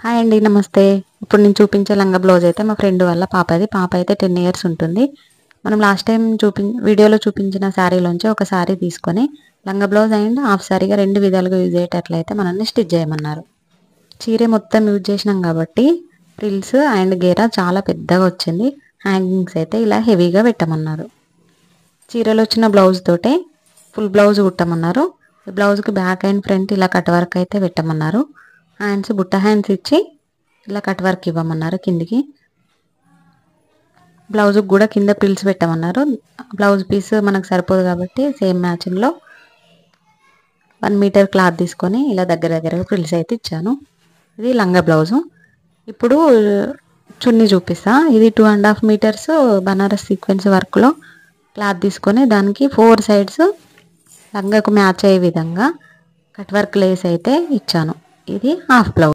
Hi అండి, నమస్తే. ఇప్పుడు నేను చూపించే లంగా బ్లౌజ్ అయితే మా ఫ్రెండ్ వాళ్ళ పాపది. పాప అయితే 10 ఇయర్స్ ఉంటుంది. మనం లాస్ట్ టైం వీడియోలో చూపించిన శారీలోంచి ఒక శారీ తీసుకొని లంగా బ్లౌజ్ అండ్ హాఫ్ శారీగా 2 విధాలుగా యూజ్ అయ్యేటట్లయితే మనల్ని స్టిచ్ చేయమన్నారు. చీర మొత్తం యూజ్ చేసినాం కాబట్టి ఫ్రిల్స్ అండ్ గేరా చాలా పెద్దగా వచ్చింది. హ్యాంగింగ్స్ అయితే ఇలా హెవీగా పెట్టమన్నారు. చీరలో వచ్చిన బ్లౌజ్ తోటే ఫుల్ బ్లౌజ్ కుట్టమన్నారు. బ్లౌజ్కి బ్యాక్ అండ్ ఫ్రంట్ ఇలా కట్ వర్క్ అయితే పెట్టమన్నారు. హ్యాండ్స్ బుట్ట హ్యాండ్స్ ఇచ్చి ఇలా కట్ వర్క్ ఇవ్వమన్నారు. కిందికి బ్లౌజ్కి కూడా కింద ప్రిల్స్ పెట్టమన్నారు. బ్లౌజ్ పీస్ మనకు సరిపోదు కాబట్టి సేమ్ మ్యాచింగ్లో 1 మీటర్ క్లాత్ తీసుకొని ఇలా దగ్గరగా ప్రిల్స్ అయితే ఇచ్చాను. ఇది లంగా బ్లౌజు. ఇప్పుడు చున్నీ చూపిస్తా. ఇది 2.5 మీటర్స్ బనారస్ సీక్వెన్స్ వర్క్లో క్లాత్ తీసుకొని దానికి 4 సైడ్స్ లంగాకు మ్యాచ్ అయ్యే విధంగా కట్ వర్క్ లేస్ అయితే ఇచ్చాను. ఇది హాఫ్ బ్లౌజ్.